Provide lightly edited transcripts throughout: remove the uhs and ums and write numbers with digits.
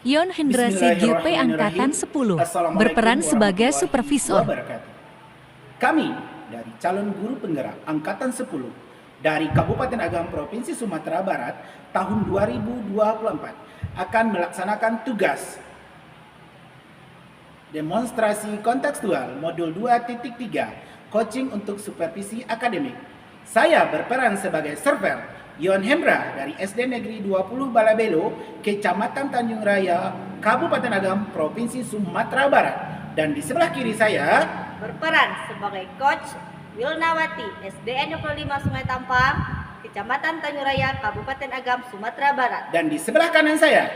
Yon Hendra CGP Angkatan 10 berperan sebagai supervisor. Kami dari calon guru penggerak Angkatan 10 dari Kabupaten Agam Provinsi Sumatera Barat tahun 2024 akan melaksanakan tugas demonstrasi kontekstual modul 2.3 coaching untuk supervisi akademik. Saya berperan sebagai server Yon Hendra dari SD Negeri 20 Balabelo, Kecamatan Tanjung Raya, Kabupaten Agam, Provinsi Sumatera Barat. Dan di sebelah kiri saya berperan sebagai coach Wilnawati, SDN 25 Sungai Tampang, Kecamatan Tanjung Raya, Kabupaten Agam, Sumatera Barat. Dan di sebelah kanan saya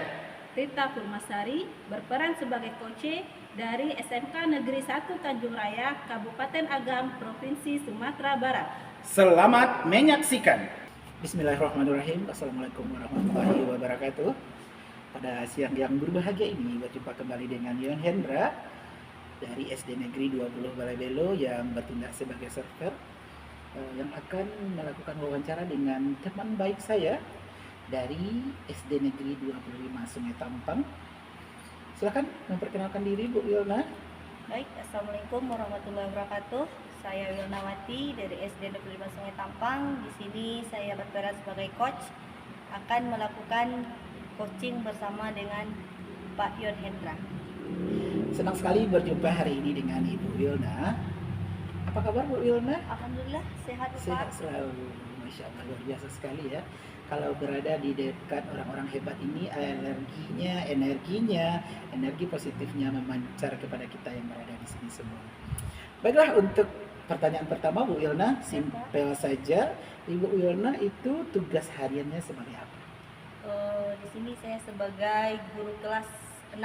Rita Purmasari berperan sebagai coach dari SMK Negeri 1 Tanjung Raya, Kabupaten Agam, Provinsi Sumatera Barat. Selamat menyaksikan. Bismillahirrahmanirrahim. Assalamualaikum warahmatullahi wabarakatuh. Pada siang yang berbahagia ini berjumpa kembali dengan Yon Hendra dari SD Negeri 20 Balabelo yang bertindak sebagai server yang akan melakukan wawancara dengan teman baik saya dari SD Negeri 25 Sungai Tampang. Silakan memperkenalkan diri Bu Wilna. Baik, Assalamualaikum warahmatullahi wabarakatuh. Saya Wilnawati dari SD Negeri 5 Sungai Tampang. Di sini saya berperan sebagai coach, akan melakukan coaching bersama dengan Pak Yon Hendra. Senang sekali berjumpa hari ini dengan Ibu Wilna. Apa kabar Bu Wilna? Alhamdulillah sehat Pak. Sehat selalu, Masya Allah, luar biasa sekali ya. Kalau berada di dekat orang-orang hebat ini, energinya, energi positifnya memancar kepada kita yang berada di sini semua. Baiklah, untuk pertanyaan pertama Bu Wilna, simpel saja. Ibu Wilna itu tugas hariannya sebagai apa? Di sini saya sebagai guru kelas 6.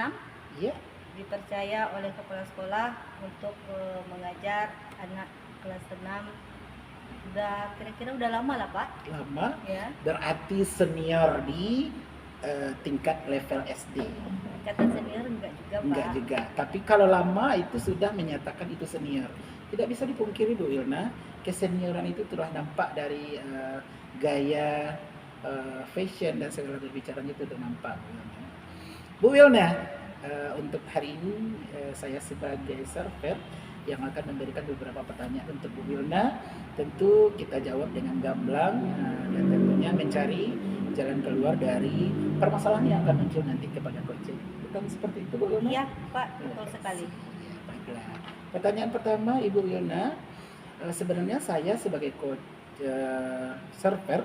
Iya. Dipercaya oleh kepala sekolah untuk mengajar anak kelas 6. Kira-kira udah lama lah Pak. Lama? Ya. Berarti senior di tingkat level SD. Tingkatan senior enggak juga Pak. Enggak juga. Tapi kalau lama itu sudah menyatakan itu senior. Tidak bisa dipungkiri Bu Wilna, kesenioran itu telah nampak dari gaya, fashion dan segala berbicaranya itu sudah nampak. Bu Wilna, untuk hari ini saya sebagai server yang akan memberikan beberapa pertanyaan untuk Bu Wilna. Tentu kita jawab dengan gamblang dan tentunya mencari jalan keluar dari permasalahan yang akan muncul nanti kepada coaching. Bukan seperti itu Bu Wilna? Iya Pak, betul sekali. Baiklah. Pertanyaan pertama Ibu Wilna, sebenarnya saya sebagai coach server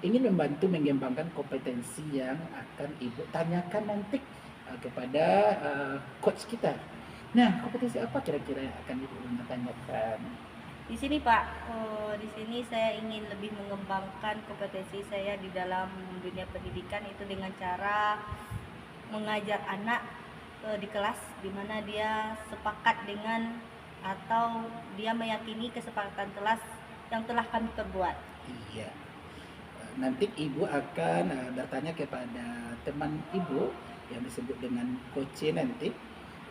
ingin membantu mengembangkan kompetensi yang akan Ibu tanyakan nanti kepada coach kita. Nah, kompetensi apa kira-kira yang akan Ibu Wilna tanyakan? Di sini Pak, di sini saya ingin lebih mengembangkan kompetensi saya di dalam dunia pendidikan itu dengan cara mengajar anak di kelas di mana dia sepakat dengan atau dia meyakini kesepakatan kelas yang telah kami perbuat. Iya. Nanti Ibu akan bertanya kepada teman Ibu yang disebut dengan coach nanti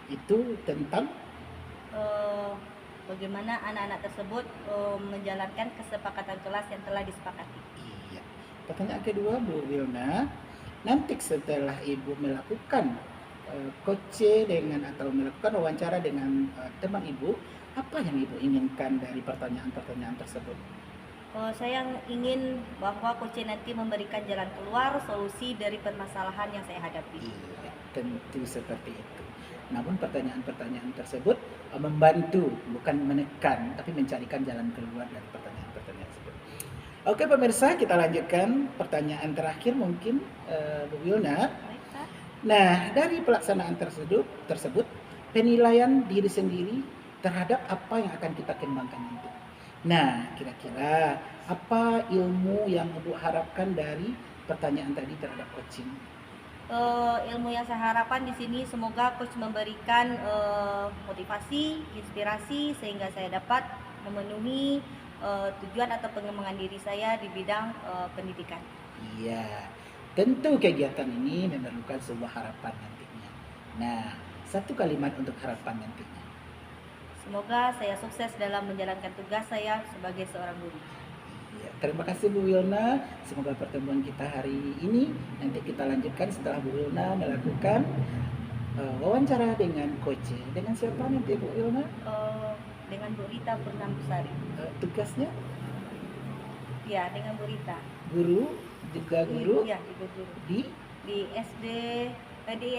itu tentang bagaimana anak-anak tersebut menjalankan kesepakatan kelas yang telah disepakati. Iya. Pertanyaan kedua Bu Wilna, nanti setelah Ibu melakukan coach dengan atau melakukan wawancara dengan teman Ibu, apa yang Ibu inginkan dari pertanyaan-pertanyaan tersebut? Saya ingin bahwa coach nanti memberikan jalan keluar, solusi dari permasalahan yang saya hadapi. Iya, tentu seperti itu. Namun pertanyaan-pertanyaan tersebut membantu, bukan menekan, tapi mencarikan jalan keluar dari pertanyaan-pertanyaan tersebut. Oke pemirsa, kita lanjutkan pertanyaan terakhir mungkin Bu Wilna. Nah, dari pelaksanaan tersebut, penilaian diri sendiri terhadap apa yang akan kita kembangkan nanti. Nah, kira-kira apa ilmu yang Ibu harapkan dari pertanyaan tadi terhadap coaching? Ilmu yang saya harapkan di sini semoga coach memberikan motivasi, inspirasi sehingga saya dapat memenuhi tujuan atau pengembangan diri saya di bidang pendidikan. Iya, tentu kegiatan ini memerlukan sebuah harapan nantinya. Nah, satu kalimat untuk harapan nantinya. Semoga saya sukses dalam menjalankan tugas saya sebagai seorang guru. Ya, terima kasih Bu Wilna. Semoga pertemuan kita hari ini nanti kita lanjutkan setelah Bu Wilna melakukan wawancara dengan coach. Dengan siapa nanti Bu Wilna? Dengan Bu Rita Purnamsari. Tugasnya Ya, dengan Bu Rita. guru, juga guru Iya, juga guru. di SD, di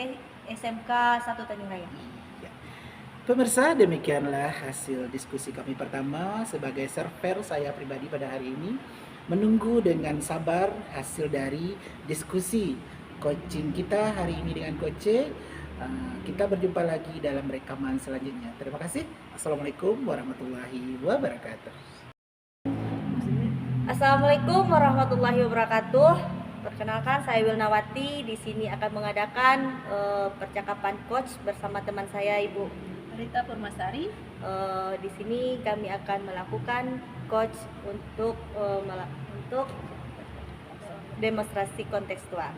SMK 1 Tanjung Raya. Ya. Pemirsa, demikianlah hasil diskusi kami pertama. Sebagai server saya pribadi pada hari ini menunggu dengan sabar hasil dari diskusi coaching kita hari ini dengan Coach. Kita berjumpa lagi dalam rekaman selanjutnya. Terima kasih. Assalamualaikum warahmatullahi wabarakatuh. Assalamualaikum warahmatullahi wabarakatuh. Perkenalkan, saya Wilnawati. Di sini akan mengadakan percakapan coach bersama teman saya Ibu Rita Purmasari. Di sini kami akan melakukan coach untuk demonstrasi kontekstual.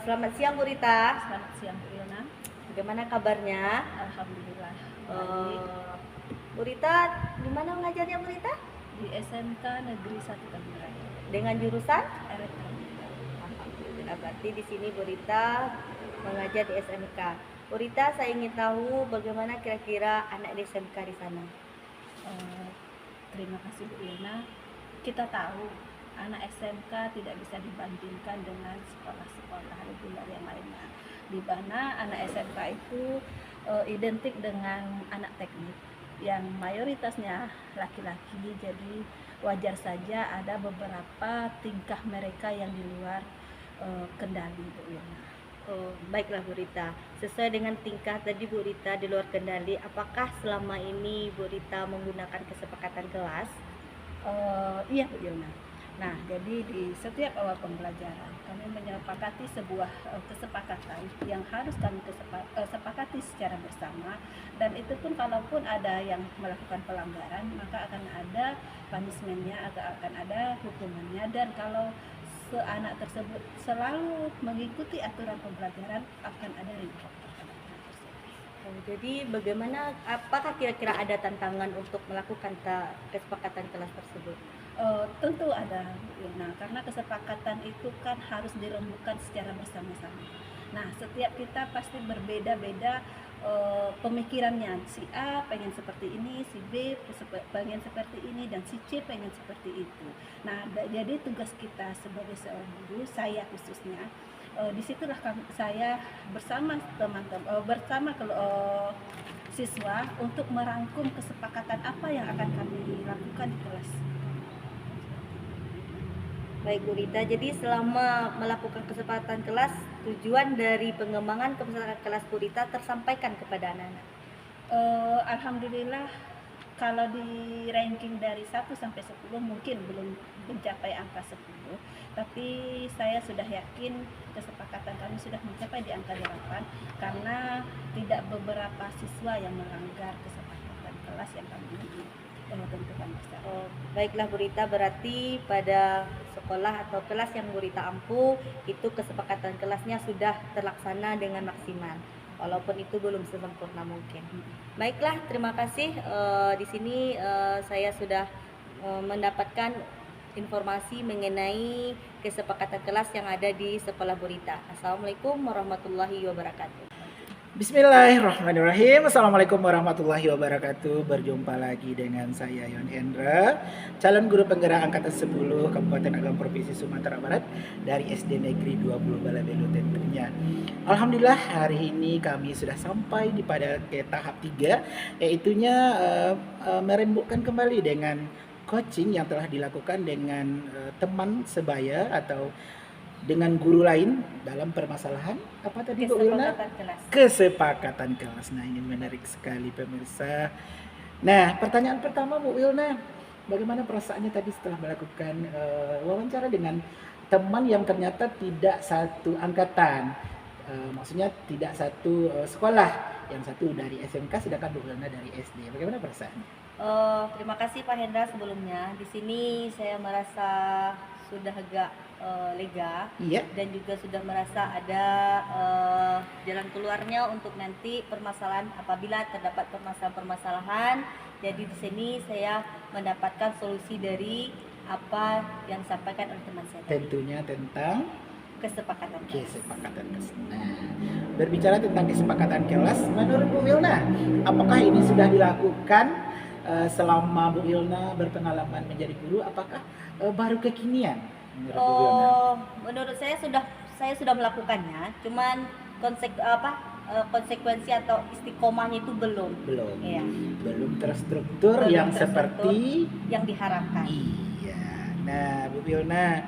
Selamat siang Bu Rita. Selamat siang Bu Ilna. Bagaimana kabarnya? Alhamdulillah. Bu Rita, di mana mengajarnya Bu Rita? Di SMK Negeri 1 Tanjung Raya. Dengan jurusan? Elektronika. Alhamdulillah, berarti di sini Bu Rita mengajar di SMK. Bu Rita, saya ingin tahu bagaimana kira-kira anak di SMK di sana. Terima kasih Bu Ilna. Kita tahu anak SMK tidak bisa dibandingkan dengan sekolah-sekolah reguler yang lainnya. Di mana anak SMK itu identik dengan anak teknik yang mayoritasnya laki-laki, jadi wajar saja ada beberapa tingkah mereka yang di luar kendali Bu Ilna. Baiklah Bu Rita, sesuai dengan tingkah tadi Bu Rita di luar kendali, apakah selama ini Bu Rita menggunakan kesepakatan kelas? Iya Bu Ilna. Nah, jadi di setiap awal pembelajaran kami menyepakati sebuah kesepakatan yang harus kami sepakati secara bersama, dan itu pun kalaupun ada yang melakukan pelanggaran maka akan ada punishment-nya, akan ada hukumannya, dan kalau anak tersebut selalu mengikuti aturan pembelajaran akan ada reward terhadap anak tersebut. Jadi bagaimana, apakah kira-kira ada tantangan untuk melakukan kesepakatan kelas tersebut? Tentu ada, nah karena kesepakatan itu kan harus dirembukan secara bersama-sama. Nah, setiap kita pasti berbeda-beda pemikirannya. Si A pengen seperti ini, si B pengen seperti ini, dan si C pengen seperti itu. Nah, jadi tugas kita sebagai seorang guru, saya khususnya, disitulah saya bersama teman-teman, bersama siswa untuk merangkum kesepakatan apa yang akan kami lakukan di kelas. Baik Bu Rita, jadi selama melakukan kesepakatan kelas, tujuan dari pengembangan kesepakatan kelas Bu Rita tersampaikan kepada anak-anak? Alhamdulillah, kalau di ranking dari 1 sampai 10 mungkin belum mencapai angka 10, tapi saya sudah yakin kesepakatan kami sudah mencapai di angka 8 karena tidak beberapa siswa yang melanggar kesepakatan kelas yang kami tentukan bersama. Baiklah Bu Rita, berarti pada sekolah atau kelas yang Bu Rita ampu itu kesepakatan kelasnya sudah terlaksana dengan maksimal, walaupun itu belum sesempurna mungkin. Baiklah, terima kasih. Di sini saya sudah mendapatkan informasi mengenai kesepakatan kelas yang ada di sekolah Bu Rita. Assalamualaikum warahmatullahi wabarakatuh. Bismillahirrahmanirrahim. Assalamualaikum warahmatullahi wabarakatuh. Berjumpa lagi dengan saya Yon Hendra, calon guru penggerak angkatan 10 Kabupaten Agam Provinsi Sumatera Barat dari SD Negeri 20 Balabelu tentunya. Alhamdulillah, hari ini kami sudah sampai pada tahap 3, yaitunya merembukkan kembali dengan coaching yang telah dilakukan dengan teman sebaya atau dengan guru lain dalam permasalahan apa tadi Bu Wilna? Kesepakatan kelas. Nah, ini menarik sekali pemirsa. Nah, pertanyaan pertama Bu Wilna, bagaimana perasaannya tadi setelah melakukan wawancara dengan teman yang ternyata tidak satu angkatan, maksudnya tidak satu sekolah, yang satu dari SMK sedangkan Bu Wilna dari SD. Bagaimana perasaannya? Terima kasih Pak Hendra sebelumnya. Di sini saya merasa sudah agak lega, iya, dan juga sudah merasa ada jalan keluarnya untuk nanti permasalahan apabila terdapat permasalahan-permasalahan Jadi di sini saya mendapatkan solusi dari apa yang disampaikan oleh teman saya tadi. Tentunya tentang Kesepakatan kelas. kesepakatan kelas. Nah, berbicara tentang kesepakatan kelas, menurut Bu Wilna, apakah ini sudah dilakukan selama Bu Wilna berpengalaman menjadi guru? Apakah baru kekinian? Menurut Bu Wilna? Menurut saya sudah melakukannya, cuman konsekuensi atau istiqomahnya itu belum. Belum. Iya. Belum terstruktur Belum yang terstruktur seperti yang diharapkan. iya. Nah, Bu Wilna,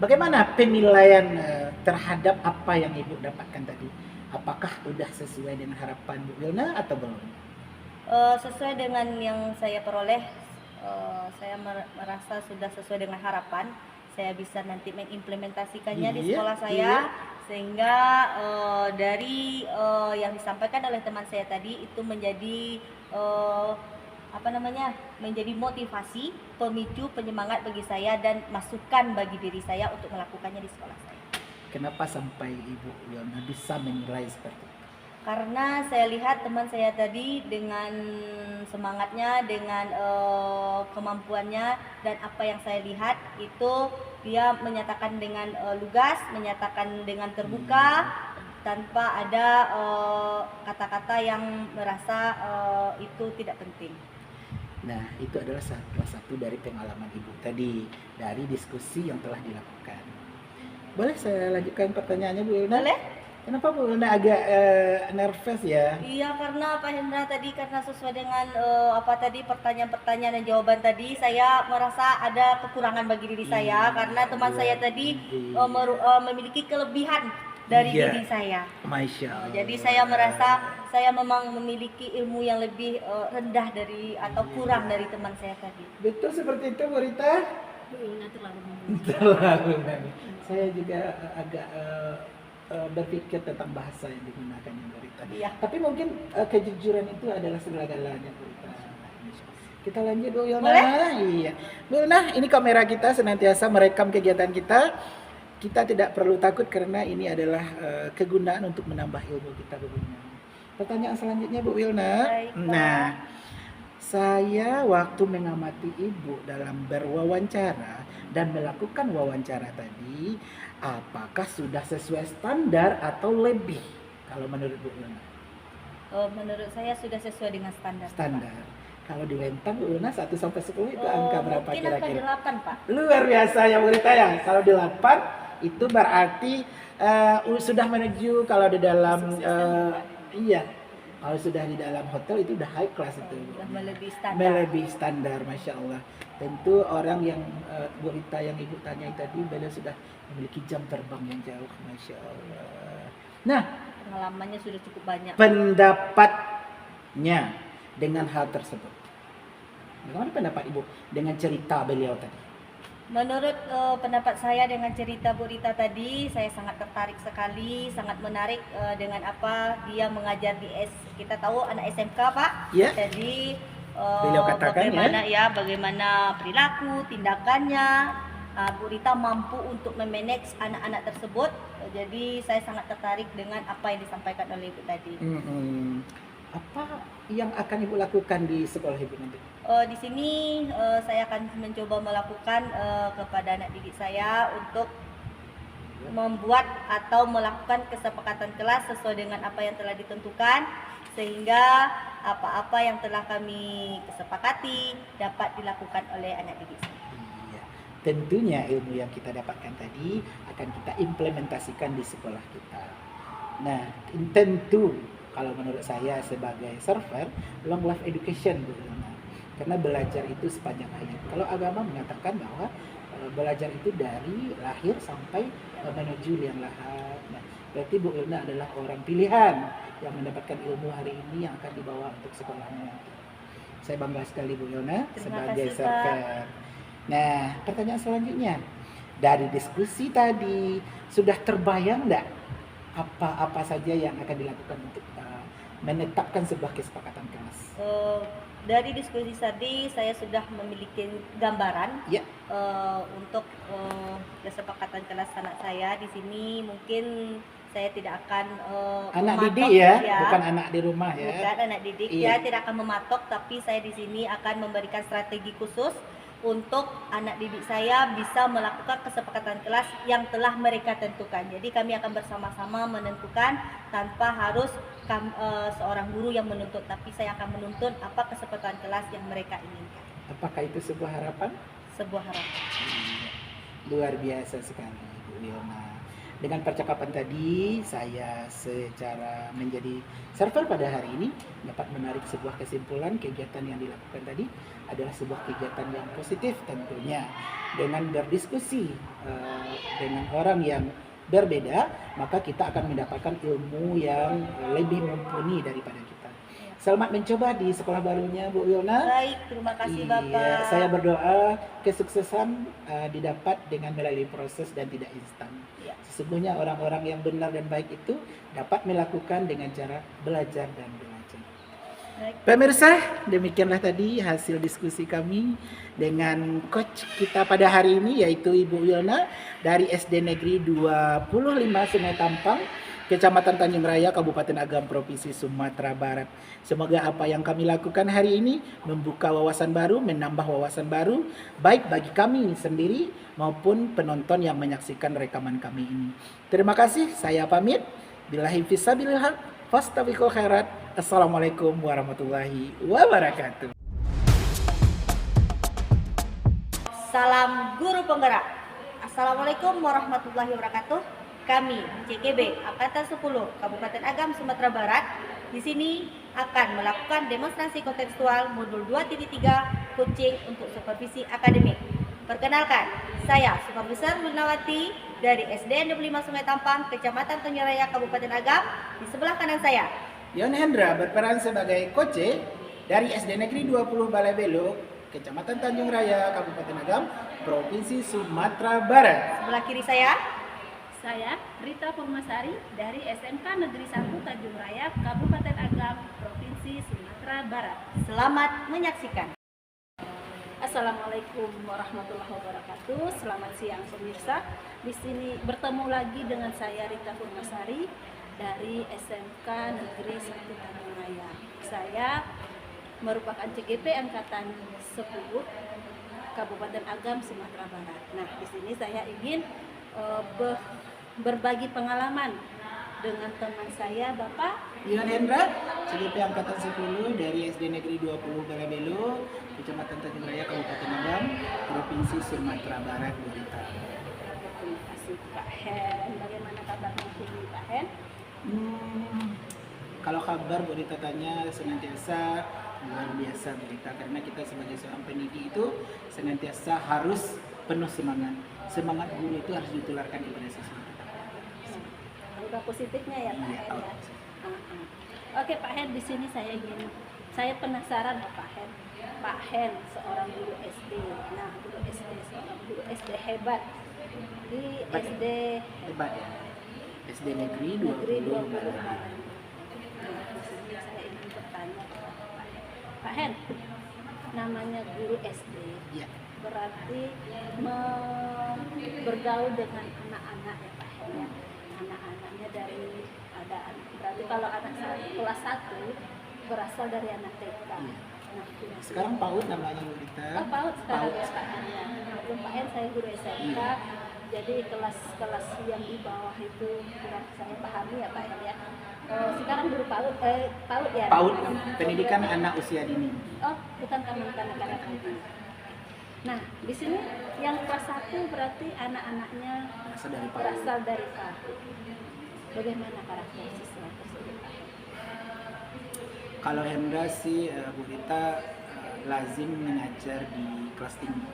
bagaimana penilaian terhadap apa yang Ibu dapatkan tadi? Apakah udah sesuai dengan harapan Bu Wilna atau belum? Sesuai dengan yang saya peroleh, saya merasa sudah sesuai dengan harapan. Saya bisa nanti mengimplementasikannya di Iya, sekolah saya, iya. sehingga dari yang disampaikan oleh teman saya tadi itu menjadi menjadi motivasi, pemicu, penyemangat bagi saya dan masukan bagi diri saya untuk melakukannya di sekolah saya. Kenapa sampai Ibu Wilna bisa menilai seperti itu? Karena saya lihat teman saya tadi dengan semangatnya, dengan kemampuannya dan apa yang saya lihat itu dia menyatakan dengan lugas, menyatakan dengan terbuka tanpa ada kata-kata yang merasa itu tidak penting. Nah, itu adalah salah satu dari pengalaman Ibu tadi dari diskusi yang telah dilakukan. Boleh saya lanjutkan pertanyaannya, Bu Wilna? Boleh? Kenapa Bu Wilna agak nervous ya? Iya, karena Pak Hendra tadi karena sesuai dengan pertanyaan-pertanyaan dan jawaban tadi, saya merasa ada kekurangan bagi diri saya karena teman saya tadi memiliki kelebihan dari Iya. diri saya. Masya Allah. Jadi saya merasa saya memang memiliki ilmu yang lebih rendah dari atau kurang dari teman saya tadi. Betul seperti itu, Bu Rita? Bu Wilna terlalu ngomong. Terlalu banyak. Saya juga agak berpikir tentang bahasa yang digunakan Bu Rita. Iya. Tapi mungkin kejujuran itu adalah segala-galanya, Bu Rita. Kita lanjut, Bu Wilna. Boleh? Iya. Bu Wilna, ini kamera kita senantiasa merekam kegiatan kita. Kita tidak perlu takut karena ini adalah kegunaan untuk menambah ilmu kita, Bu Wilna. Pertanyaan selanjutnya, Bu Wilna. Baik, Pak. Nah, saya waktu mengamati Ibu dalam berwawancara dan melakukan wawancara tadi, apakah sudah sesuai standar atau lebih? Kalau menurut Bu Wilna? Menurut saya sudah sesuai dengan standar. Standar. Kalau dilempar Bu Wilna 1 sampai 10 itu angka berapa Mungkin angka kira-kira? 8, Pak. Luar biasa ya Bu Rita ya. Kalau di 8 itu berarti sudah menuju kalau di dalam iya. Kalau sudah di dalam hotel itu udah high class itu. Sudah melebihi standar. Melebihi standar, Masya Allah. Tentu orang yang Bu Rita yang Ibu tanyai tadi beliau sudah memiliki jam terbang yang jauh, Masya Allah. Nah, Pengalamannya sudah cukup banyak. pendapatnya dengan hal tersebut. Bagaimana pendapat Ibu dengan cerita beliau tadi? Menurut pendapat saya dengan cerita Bu Rita tadi, saya sangat tertarik sekali, sangat menarik dengan apa dia mengajar di kita tahu anak SMK, Pak. Ya. Jadi Beliau katakan bagaimana perilaku, tindakannya, Bu Rita mampu untuk memanage anak-anak tersebut. Jadi saya sangat tertarik dengan apa yang disampaikan oleh Ibu tadi. Apa yang akan Ibu lakukan di sekolah Ibu nanti? Di sini saya akan mencoba melakukan kepada anak didik saya untuk membuat atau melakukan kesepakatan kelas sesuai dengan apa yang telah ditentukan, sehingga apa-apa yang telah kami kesepakati dapat dilakukan oleh anak didik saya. Iya. Tentunya ilmu yang kita dapatkan tadi akan kita implementasikan di sekolah kita. Nah, tentu kalau menurut saya sebagai server, long life education Bu Wilna. Karena belajar itu sepanjang hayat. Kalau agama mengatakan bahwa belajar itu dari lahir sampai menuju liang lahat. Nah, berarti Bu Wilna adalah orang pilihan yang mendapatkan ilmu hari ini yang akan dibawa untuk sekolahnya nanti. Saya bangga sekali Bu Wilna sebagai kasih, server. Nah, pertanyaan selanjutnya. Dari diskusi tadi, sudah terbayang enggak apa-apa saja yang akan dilakukan untuk menetapkan sebuah kesepakatan kelas? Dari diskusi tadi saya sudah memiliki gambaran Ya. untuk kesepakatan kelas anak saya. Di sini mungkin saya tidak akan Anak mematok didik ya, dia. bukan anak di rumah ya. Bukan anak didik, Iya. dia tidak akan mematok, tapi saya di sini akan memberikan strategi khusus untuk anak didik saya bisa melakukan kesepakatan kelas yang telah mereka tentukan. Jadi kami akan bersama-sama menentukan tanpa harus seorang guru yang menuntut, tapi saya akan menuntut apa kesepakatan kelas yang mereka inginkan. Apakah itu sebuah harapan? Sebuah harapan. Luar biasa sekali Bu Wilna. Dengan percakapan tadi, saya secara menjadi server pada hari ini dapat menarik sebuah kesimpulan kegiatan yang dilakukan tadi adalah sebuah kegiatan yang positif tentunya. Dengan berdiskusi dengan orang yang berbeda, maka kita akan mendapatkan ilmu yang lebih mumpuni daripada kita. Selamat mencoba di sekolah barunya Bu Wilna. Baik, terima kasih Bapak. Iya, saya berdoa kesuksesan didapat dengan melalui proses dan tidak instan. Iya. Sesungguhnya orang-orang yang benar dan baik itu dapat melakukan dengan cara belajar dan belajar. Baik. Pemirsa, demikianlah tadi hasil diskusi kami dengan coach kita pada hari ini, yaitu Ibu Wilna dari SD Negeri 25 Sungai Tampang, Kecamatan Tanjung Raya, Kabupaten Agam, Provinsi Sumatera Barat. Semoga apa yang kami lakukan hari ini membuka wawasan baru, menambah wawasan baru, baik bagi kami sendiri maupun penonton yang menyaksikan rekaman kami ini. Terima kasih, saya pamit. Billahi fisabilil haq, fastabiqul khairat. Assalamualaikum warahmatullahi wabarakatuh. Salam guru penggerak. Assalamualaikum warahmatullahi wabarakatuh. Kami CGB Angkatan 10 Kabupaten Agam Sumatera Barat di sini akan melakukan demonstrasi kontekstual modul 2.3 coaching untuk supervisi akademik. Perkenalkan, saya Supervisor Wilnawati dari SD 25 Sungai Tampang, Kecamatan Tanjung Raya, Kabupaten Agam. Di sebelah kanan saya Yon Hendra berperan sebagai coach dari SD Negeri 20 Balai Belo, Kecamatan Tanjung Raya, Kabupaten Agam, Provinsi Sumatera Barat. sebelah kiri saya Saya Rita Purmasari dari SMK Negeri 1 Tanjung Raya, Kabupaten Agam, Provinsi Sumatera Barat. Selamat menyaksikan. Assalamualaikum warahmatullahi wabarakatuh. Selamat siang pemirsa. Di sini bertemu lagi dengan saya Rita Purmasari dari SMK Negeri 1 Tanjung Raya. Saya merupakan CGP Angkatan 10 Kabupaten Agam, Sumatera Barat. Nah, di sini saya ingin berbagi pengalaman dengan teman saya, Bapak Yon Hendra, CGP Angkatan 10 dari SD Negeri 20 Balai Belo, Kecamatan Tanjung Raya, Kabupaten Agam, Provinsi Sumatera Barat. Berita. Terima kasih Pak Hen. Bagaimana kabarnya ini Pak Hen? Kalau kabar Bu Rita tanya senantiasa luar biasa berita, karena kita sebagai seorang pendidik itu senantiasa harus penuh semangat. Semangat guru itu harus ditularkan kepada siswa kita. Udah positifnya ya Pak Iya, Hen ya. Oke Pak Hen, di sini saya penasaran Pak Hen. Pak Hen seorang guru SD. Nah, seorang guru SD hebat. Di Hebat. SD Hebat ya. SD Negeri Negeri 20 20 Balai. Barat. Nah, di sini saya ingin bertanya kepada Pak Hen. Pak Hen, namanya guru SD. Iya. Berarti bergaul dengan anak-anak ya Pak Hen ya. Anak-anaknya berarti kalau anak kelas 1 berasal dari anak TK. Iya. Nah, Sekarang PAUD namanya Bu Rita. PAUD sekarang PAUD. ya Pak Hen ya. Belum Pak Hen, saya guru SMK. Iya. Jadi kelas-kelas yang di bawah itu kurang saya pahami ya Pak Hen ya. Sekarang guru PAUD ya. PAUD, pendidikan anak usia dini. Oh, bukan kanak-kanak ini. Nah, di sini yang kelas 1 berarti anak-anaknya berasal dari PAUD. Bagaimana karakter siswa tersebut? Kalau Hendra sih Bu Rita lazim mengajar di kelas tinggi.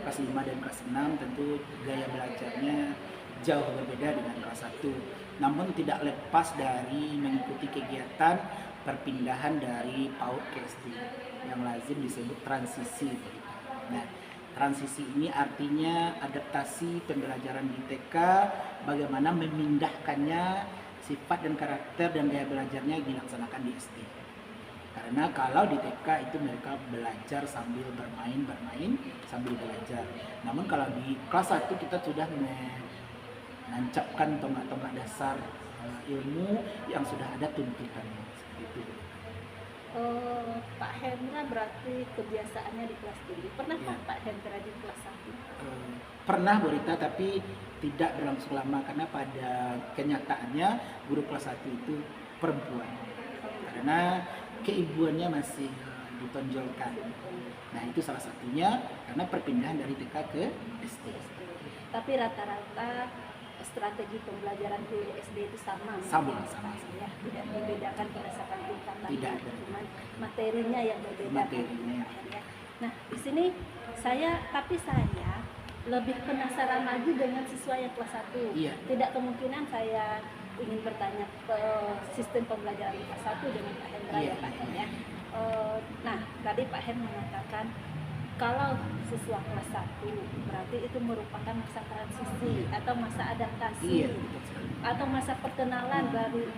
Kelas 5 dan kelas 6 tentu gaya belajarnya jauh berbeda dengan kelas 1. Namun tidak lepas dari mengikuti kegiatan perpindahan dari PAUD ke SD yang lazim disebut transisi. Nah, transisi ini artinya adaptasi pembelajaran di TK, bagaimana memindahkannya sifat dan karakter dan gaya belajarnya dilaksanakan di SD. Karena kalau di TK itu mereka belajar sambil bermain sambil belajar. Namun kalau di kelas 1 kita sudah menancapkan tonggak-tonggak dasar ilmu yang sudah ada tuntutannya seperti itu. Pak Hendra berarti kebiasaannya di kelas tinggi. Pernahkah Ya. Pak Hendra di kelas 1? Pernah Bu Rita, tapi tidak berlangsung lama karena pada kenyataannya guru kelas 1 itu perempuan karena keibuannya masih ditonjolkan. Nah itu salah satunya karena perpindahan dari TK ke SD. Tapi rata-rata strategi pembelajaran di SD itu sama. Sama. Ya, tidak membedakan berdasarkan tingkatan. Tidak ada. Cuman materinya yang berbeda. Materinya. Ya. Nah, di sini saya lebih penasaran lagi dengan siswa yang kelas 1. Iya. Tidak kemungkinan saya ingin bertanya ke sistem pembelajaran kelas 1 dengan Pak Hendra Iya, ya Pak Hen iya. ya. Nah, tadi Pak Hen mengatakan kalau siswa kelas 1 berarti itu merupakan masa transisi atau masa adaptasi Iya, betul sekali. atau masa perkenalan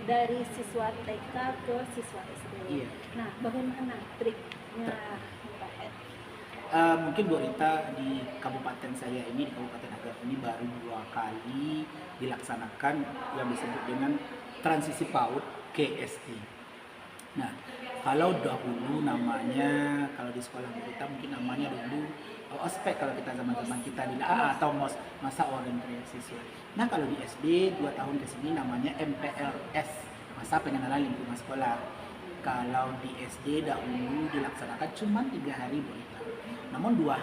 dari siswa TK ke siswa SD. Iya. Nah, bagaimana triknya Pak Hen? Mungkin Bu Rita di kabupaten saya ini, di Kabupaten Agam ini baru 2 kali dilaksanakan yang disebut dengan transisi PAUD ke SD. Nah, kalau dahulu namanya, kalau di sekolah Bu Rita mungkin namanya dulu ospek kalau kita zaman-zaman kita di atau masa orientasi siswa. Nah, kalau di SD 2 tahun ke sini namanya MPLS, masa pengenalan lingkungan sekolah. Kalau di SD dahulu dilaksanakan cuma 3 hari Bu Rita. Namun 2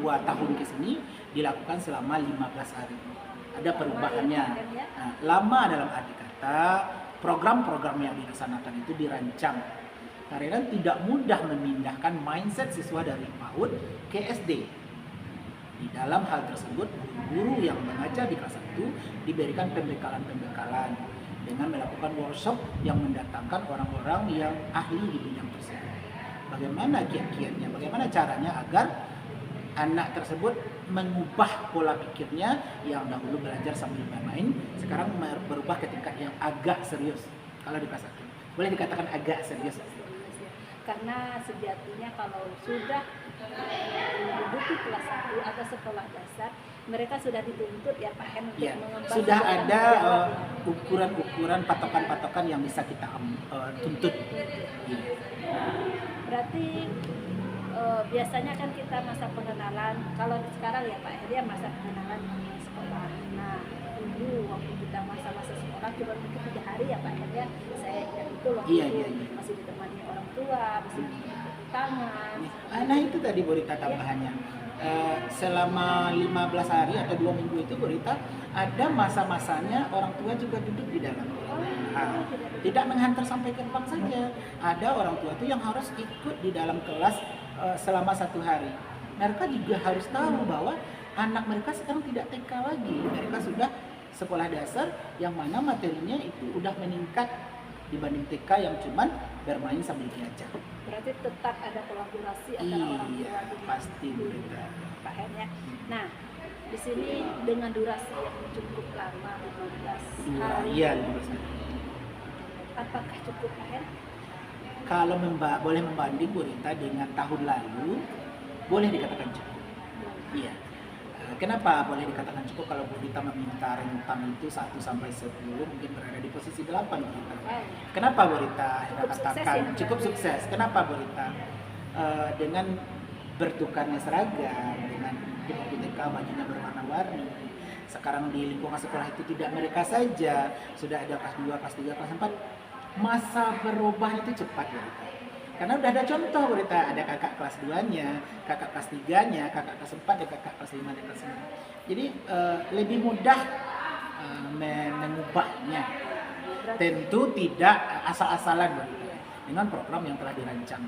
tahun ke sini dilakukan selama 15 hari. Ada perubahannya. Nah, lama dalam arti kata program-program yang dilaksanakan itu dirancang karena tidak mudah memindahkan mindset siswa dari PAUD ke SD. Di dalam hal tersebut, guru yang mengajar di kelas 1 diberikan pembekalan-pembekalan dengan melakukan workshop yang mendatangkan orang-orang yang ahli di bidang tersebut. Bagaimana kiat-kiatnya, bagaimana caranya agar anak tersebut mengubah pola pikirnya yang dahulu belajar sambil bermain, sekarang berubah ke tingkat yang agak serius. Kalau di kelas 1, boleh dikatakan agak serius. Karena sejatinya kalau sudah menduduki kelas 1 atau sekolah dasar, mereka sudah dituntut ya Pak Hen untuk Ya, mengembangkan sudah tanggung ada jawab. ukuran-ukuran, patokan-patokan yang bisa kita tuntut. Berarti biasanya kan kita masa pengenalan, kalau sekarang ya Pak Hen ya masa pengenalan di sekolah. Nah, dulu waktu kita masa-masa sekolah cuma mungkin 3 hari ya Pak Hen ya. Saya ingat itu waktu Iya, itu iya, iya. masih ditemani orang tua, masih ditemani tangan. Nah itu tadi Bu Rita tambahannya. Selama 15 hari atau 2 minggu itu Bu Rita ada masa-masanya orang tua juga duduk di dalam. Nah, tidak menghantar sampai ke depan saja. Ada orang tua itu yang harus ikut di dalam kelas selama 1 hari. Mereka juga harus tahu bahwa anak mereka sekarang tidak TK lagi. Mereka sudah sekolah dasar yang mana materinya itu udah meningkat dibanding TK yang cuman bermain sambil diajak. Berarti tetap ada kolaborasi antara orang tua Iya, dengan pasti Bu guru, Rita. Pak Hen ya. Nah, di sini dengan durasi yang cukup lama 15 hari. Iya, 15 hari. Apakah cukup Pak Hen? Kalau boleh membanding Bu Rita dengan tahun lalu, boleh dikatakan cukup. Iya. Kenapa boleh dikatakan cukup? Kalau Bu Rita meminta rentang itu 1 sampai 10, mungkin berada di posisi 8 Bu Rita. Kenapa Bu Rita Cukup sukses katakan ya, cukup berarti. sukses? Kenapa Bu Rita? Dengan bertukarnya seragam, dengan di TK bajunya berwarna-warni. Sekarang di lingkungan sekolah itu tidak mereka saja, sudah ada kelas 2, kelas 3, kelas 4. Masa berubah itu cepat Bu Rita. Karena udah ada contoh Bu Rita, ada kakak kelas 2-nya, kakak kelas 3-nya, kakak kelas 4, dan kakak kelas 5 dan kelas 6. Jadi lebih mudah mengubahnya. Tentu tidak asal-asalan Bu Rita, dengan program yang telah dirancang.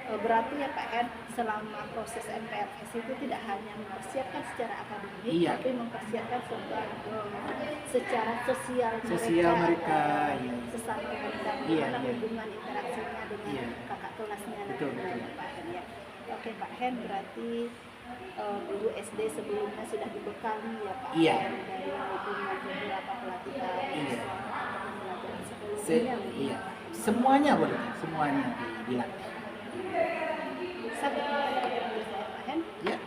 Berarti ya Pak Hen, selama proses MPLS itu tidak hanya mempersiapkan secara akademik, Iya. tapi mempersiapkan secara Sosial mereka, ya. iya. Sesama mereka, Iya, bagaimana iya. hubungan interaksinya dengan Iya. kakak kelasnya Betul, nantinya, betul. Pak Hen ya. Oke Pak Hen, berarti guru SD sebelumnya sudah dibekali ya Pak Iya. Hen, dari dengan beberapa pelatihan Iya. atau pembelajaran sebelumnya. Iya. Semuanya Bu Rita, semuanya dilatih. Sampai pertanyaan saya Pak Hen, Ya.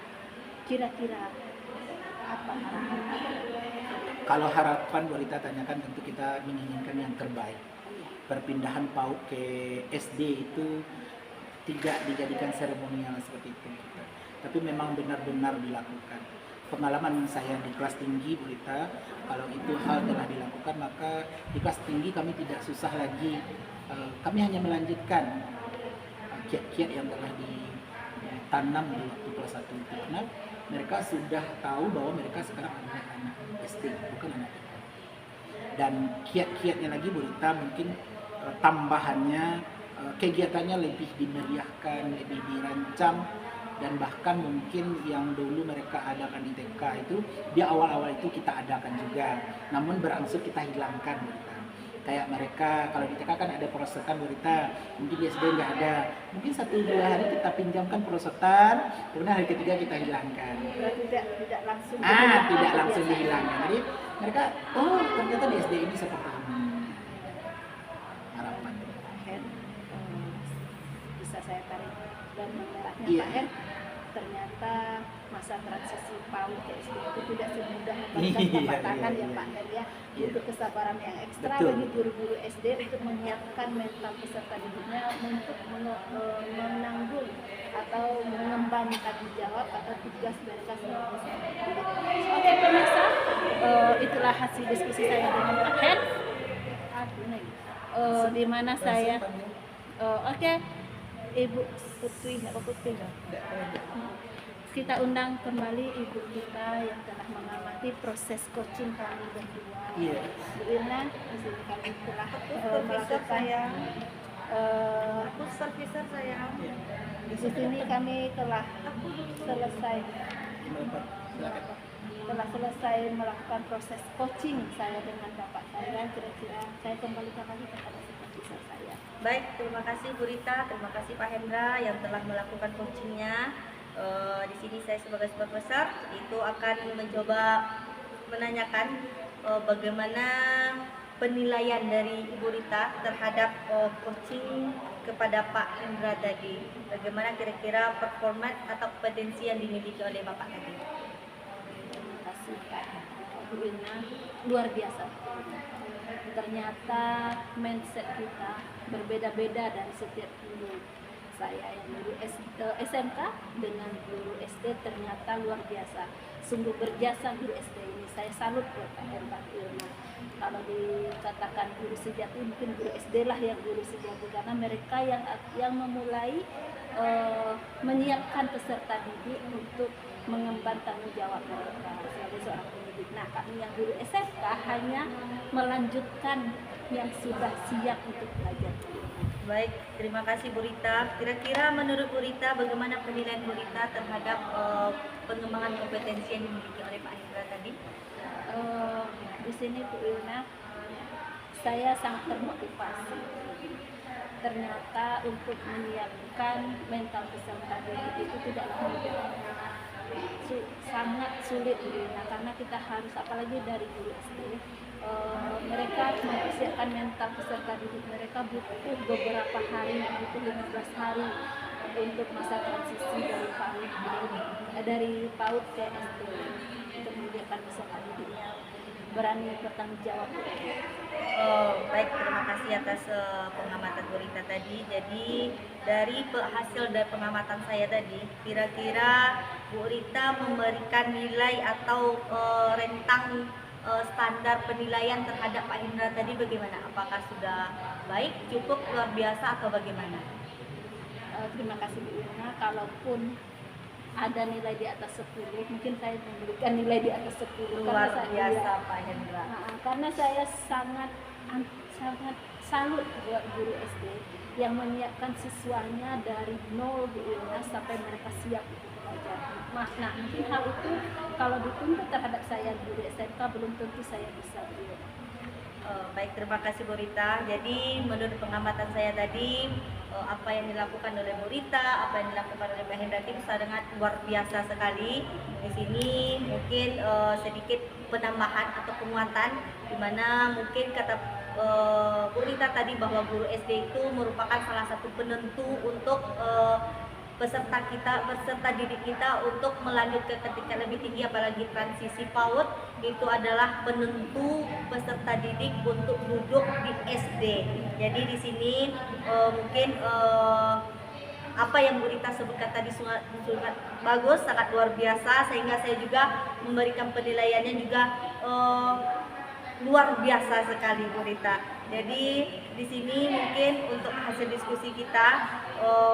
kira-kira apa harapan Kalau harapan Bu Rita tanyakan, tentu kita menginginkan yang terbaik. Perpindahan PAUD ke SD itu tidak dijadikan seremonial seperti itu, tapi memang benar-benar dilakukan. Pengalaman saya di kelas tinggi Bu Rita, kalau itu hal telah dilakukan, maka di kelas tinggi kami tidak susah lagi. Kami hanya melanjutkan kiat-kiat yang telah ditanam di waktu kelas 1 itu, karena mereka sudah tahu bahwa mereka sekarang adalah anak SD, bukan anak TK. Dan kiat-kiatnya lagi Bu Rita, mungkin tambahannya kegiatannya lebih dimeriahkan, lebih dirancang, dan bahkan mungkin yang dulu mereka adakan di TK itu di awal-awal itu kita adakan juga, namun berangsur kita hilangkan Bu Rita. Kayak mereka kalau di TK kan ada perosotan Bu Rita, mungkin di SD nggak ada, mungkin 1-2 hari kita pinjamkan perosotan, kemudian hari ketiga kita hilangkan. Tidak langsung Tidak langsung dihilangkan. Jadi mereka, oh ternyata di SD ini seperti ini. Harapan. Bisa saya tarik dan merahnya Iya. Pak Hen, ternyata masa transisi PAUD ke SD itu tidak semudah Iya, kematangan iya, ya iya. Pak Hen ya. Iya. Butuh kesabaran yang ekstra Betul. bagi guru-guru SD untuk menyiapkan mental peserta didiknya untuk menanggung atau mengemban tanggung jawab atau tugas mereka sebagai peserta didik. Oke pemirsa, itulah hasil diskusi saya dengan Pak Hen. Di mana saya oke, Ibu Putri, apa Putri? Kita undang kembali Ibu kita yang telah mengamati proses coaching kami berdua. Iya. Bu Irna, di sini kami telah Supervisor melakukan saya. aku Aku supervisor saya. di sini kami telah selesai melakukan proses coaching saya dengan Bapak saya. Kira-kira saya kembalikan lagi kepada supervisor saya. Baik, terima kasih Bu Rita, terima kasih Pak Hendra yang telah melakukan coachingnya. Di sini saya sebagai supervisor itu akan mencoba menanyakan bagaimana penilaian dari Ibu Rita terhadap coaching kepada Pak Hendra tadi. Bagaimana kira-kira performa atau kompetensi yang dimiliki oleh Bapak tadi? Terima kasih Pak Bu Irna, luar biasa. Ternyata mindset kita berbeda-beda dari setiap guru. Saya yang guru SMK dengan guru SD ternyata luar biasa. Sungguh berjasa guru SD ini. Saya salut buat Pak Hendra Irna. Kalau dikatakan guru sejati, mungkin guru SD lah yang guru sejati, karena mereka yang memulai menyiapkan peserta didik untuk mengemban tanggung jawab mereka sebagai seorang pendidik. Nah, kami yang guru SMK hanya melanjutkan yang sudah siap untuk belajar. Baik, terima kasih Bu Rita. Kira-kira menurut Bu Rita bagaimana penilaian Bu Rita terhadap pengembangan kompetensi yang dimiliki oleh Pak Hendra tadi? Di sini Bu Irna, saya sangat termotivasi. Ternyata untuk menyiapkan mental peserta didik itu tidaklah mudah. Sangat sulit Bu Irna, karena kita harus, apalagi dari guru SD, mereka mempersiapkan mental peserta didik mereka butuh beberapa hari, butuh 15 hari untuk masa transisi dari PAUD ke SD untuk menyiapkan peserta didiknya berani bertanggung jawab. Baik, terima kasih atas pengamatan Bu Rita tadi. Jadi dari hasil dari pengamatan saya tadi, kira-kira Bu Rita memberikan nilai atau rentang standar penilaian terhadap Pak Hendra tadi bagaimana? Apakah sudah baik, cukup, luar biasa atau bagaimana? Terima kasih Bu Irna. Kalaupun ada nilai di atas 10, mungkin saya memberikan nilai di atas 10. Luar karena biasa Pak Hendra. karena saya sangat salut buat guru SD yang menyiapkan siswanya dari nol Bu Irna sampai mereka siap untuk belajar. Nah, mungkin hal itu kalau dituntut terhadap saya guru SMK belum tentu saya bisa. Baik, terima kasih Bu Rita. Jadi menurut pengamatan saya tadi, apa yang dilakukan oleh Bu Rita, apa yang dilakukan oleh Pak Hendra itu sangat luar biasa sekali. Di sini mungkin sedikit penambahan atau penguatan, di mana mungkin kata Bu Rita tadi bahwa guru SD itu merupakan salah satu penentu untuk peserta didik kita untuk melanjut ke tingkat lebih tinggi, apalagi transisi PAUD itu adalah penentu peserta didik untuk duduk di SD. Jadi di sini mungkin apa yang Bu Rita sebutkan tadi sangat bagus, sangat luar biasa, sehingga saya juga memberikan penilaiannya juga luar biasa sekali Bu Rita. Jadi di sini mungkin untuk hasil diskusi kita,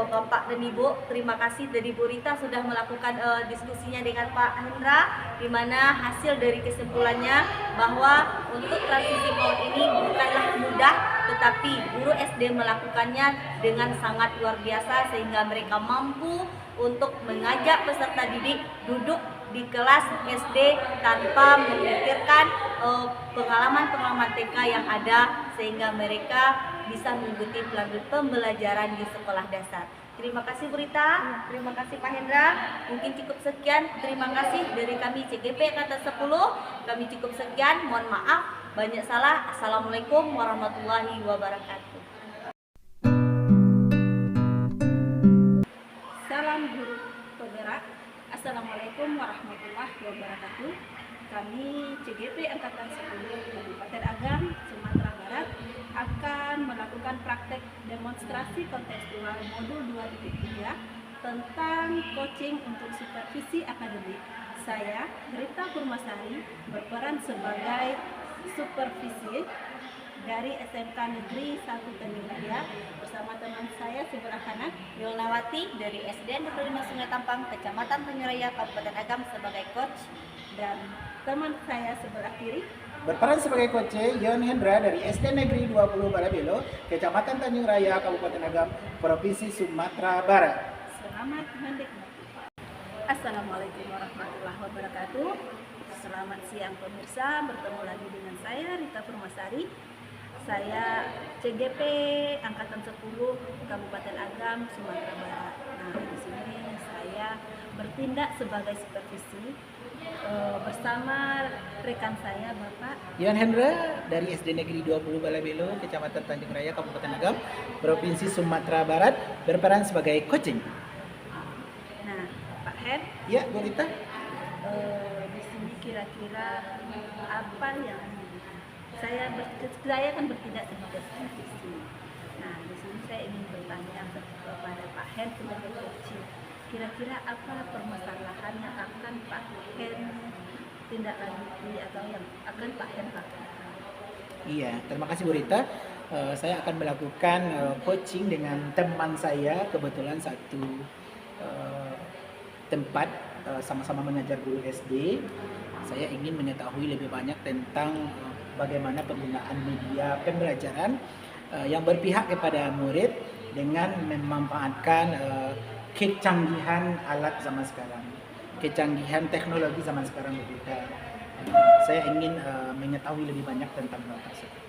Bapak dan Ibu, terima kasih dari Bu Rita sudah melakukan diskusinya dengan Pak Hendra, di mana hasil dari kesimpulannya bahwa untuk transisi PAUD ini bukanlah mudah, tetapi guru SD melakukannya dengan sangat luar biasa sehingga mereka mampu untuk mengajak peserta didik duduk di kelas SD tanpa memikirkan pengalaman-pengalaman TK yang ada, sehingga mereka bisa mengikuti pembelajaran di sekolah dasar. Terima kasih Bu Rita, terima kasih Pak Hendra. Mungkin cukup sekian, terima kasih dari kami CGP Angkatan 10. Kami cukup sekian, mohon maaf banyak salah. Assalamualaikum warahmatullahi wabarakatuh. Salam guru penggerak. Assalamualaikum warahmatullahi wabarakatuh. Kami CGP Angkatan 10 Kabupaten Agam, Sumatera Barat akan melakukan praktek demonstrasi kontekstual modul 2.3 tentang coaching untuk supervisi akademik. Saya, Rita Purmasari, berperan sebagai supervisi dari SMK Negeri 1 Tanjung Raya bersama teman saya sebelah kanan, Yulnawati dari SDN 25 Sungai Tampang, Kecamatan Tanjung Raya, Kabupaten Agam sebagai coach, dan teman saya sebelah kiri Berperan sebagai coach Yon Hendra dari SD Negeri 20 Balabelo, Kecamatan Tanjung Raya, Kabupaten Agam, Provinsi Sumatera Barat. Selamat menikmati. Assalamualaikum warahmatullahi wabarakatuh. Selamat siang pemirsa, bertemu lagi dengan saya Rita Purmasari. Saya CGP Angkatan 10 Kabupaten Agam, Sumatera Barat. Nah, di sini saya bertindak sebagai supervisi bersama rekan saya Bapak Yon Hendra dari SD Negeri 20 Balabelo, Kecamatan Tanjung Raya, Kabupaten Agam, Provinsi Sumatera Barat, berperan sebagai coaching. Nah, Pak Hen, Ya, Bu Rita. di sini kira-kira apa yang saya kan bertindak sebagai supervisi. Nah, di sini saya ingin bertanya kepada Pak Hen sebagai coaching. Kira-kira apa permasalahan yang akan Pak Hen tindak lanjuti atau yang akan Pak Hen lakukan? Iya, terima kasih Bu Rita. Saya akan melakukan coaching dengan teman saya, kebetulan satu tempat sama-sama mengajar guru SD. Saya ingin mengetahui lebih banyak tentang bagaimana penggunaan media pembelajaran yang berpihak kepada murid dengan memanfaatkan kecanggihan alat zaman sekarang, kecanggihan teknologi zaman sekarang. Saya ingin mengetahui lebih banyak tentang hal tersebut.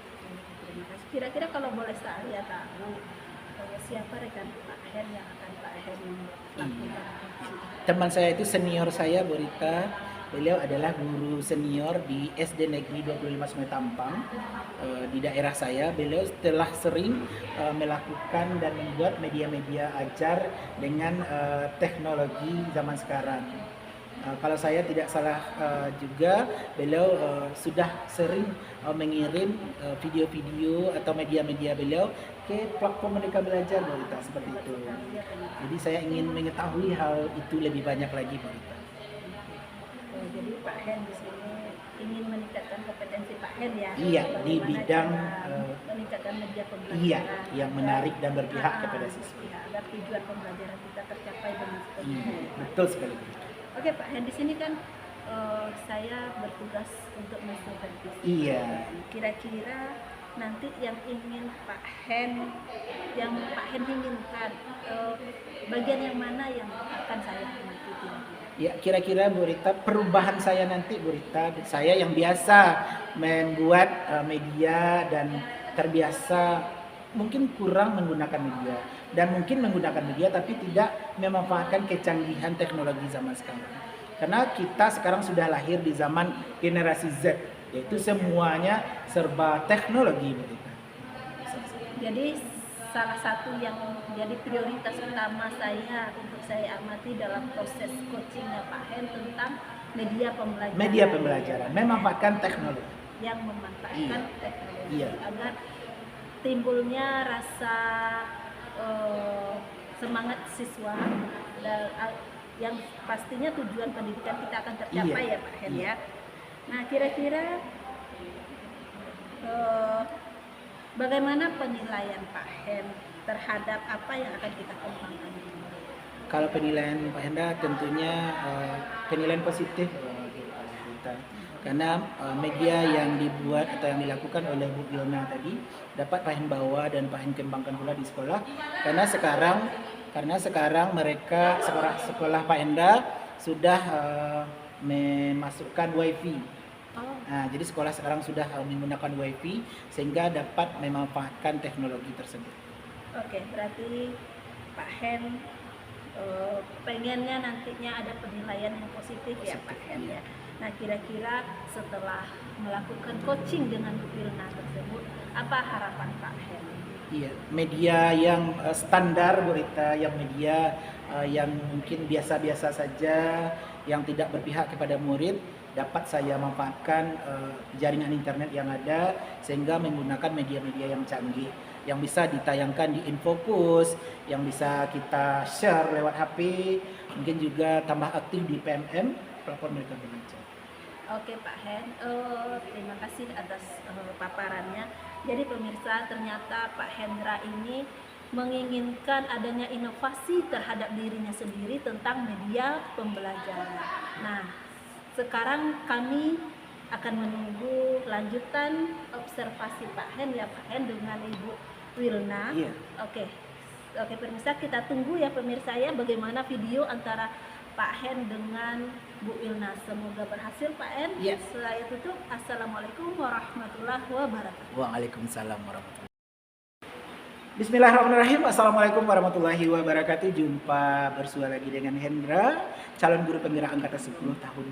Terima kasih. Kira-kira kalau boleh saya tahu siapa rekan Pak Hen yang akan Pak Hen lakukan? Teman saya itu senior saya, Bu Rita. Beliau adalah guru senior di SD Negeri 25 Sungai Tampang di daerah saya. Beliau telah sering melakukan dan membuat media-media ajar dengan teknologi zaman sekarang. Kalau saya tidak salah juga, beliau sudah sering mengirim video-video atau media-media beliau ke platform Merdeka Belajar, Bu Rita, seperti itu. Jadi saya ingin mengetahui hal itu lebih banyak lagi, Bu Rita. Jadi Pak Hen di sini ingin meningkatkan kompetensi Pak Hen ya. Iya, di bidang meningkatkan media pembelajaran. iya, yang menarik dan berpihak kepada siswa. Ya, agar tujuan pembelajaran kita tercapai dengan Iya, betul sekali. Oke Pak Hen, di sini kan saya bertugas untuk mensupervisi. Iya. Kira-kira nanti yang ingin Pak Hen inginkan, bagian yang mana yang akan saya amati kira-kira? Ya, kira-kira Bu Rita, perubahan saya nanti, Bu Rita, saya yang biasa membuat media dan terbiasa mungkin kurang menggunakan media dan mungkin menggunakan media tapi tidak memanfaatkan kecanggihan teknologi zaman sekarang. Karena kita sekarang sudah lahir di zaman generasi Z, yaitu semuanya serba teknologi, Bu Rita. Jadi salah satu yang menjadi prioritas utama saya untuk saya amati dalam proses coachingnya Pak Hen tentang media pembelajaran, memanfaatkan teknologi. yang memanfaatkan teknologi Iya. agar timbulnya rasa semangat siswa dan yang pastinya tujuan pendidikan kita akan tercapai Iya. ya Pak Hen Iya. ya. Nah kira-kira bagaimana penilaian Pak Hen terhadap apa yang akan kita kembangkan? Kalau penilaian Pak Hendra tentunya penilaian positif kita. Karena media yang dibuat atau yang dilakukan oleh Bu Wilna tadi dapat Pak Hen bawa dan Pak Hen kembangkan pula di sekolah. Karena sekarang mereka sekolah Pak Hendra sudah memasukkan WiFi. Nah, jadi sekolah sekarang sudah menggunakan WiFi sehingga dapat memanfaatkan teknologi tersebut. Oke, berarti Pak Hen pengennya nantinya ada penilaian yang positif ya Pak Hen ya. Nah kira-kira setelah melakukan coaching dengan Bu Wilna tersebut, apa harapan Pak Hen? Iya, media yang standar Bu Rita, yang media yang mungkin biasa-biasa saja, yang tidak berpihak kepada murid, dapat saya manfaatkan jaringan internet yang ada sehingga menggunakan media-media yang canggih yang bisa ditayangkan di Infocus, yang bisa kita share lewat HP, mungkin juga tambah aktif di PMM, platform mereka belajar. Oke Pak Hen, terima kasih atas paparannya. Jadi pemirsa, ternyata Pak Hendra ini menginginkan adanya inovasi terhadap dirinya sendiri tentang media pembelajaran. Nah, sekarang kami akan menunggu lanjutan observasi Pak Hen ya Pak Hen dengan Ibu Wilna. Iya. Oke, pemirsa, kita tunggu ya pemirsa ya bagaimana video antara Pak Hen dengan Bu Wilna. Semoga berhasil Pak Hen. Iya. Saya tutup. Assalamualaikum warahmatullahi wabarakatuh. Waalaikumsalam warahmatullahi wabarakatuh. Bismillahirrahmanirrahim. Assalamualaikum warahmatullahi wabarakatuh. Jumpa bersua lagi dengan Hendra, calon guru penggerak angkatan 10 tahun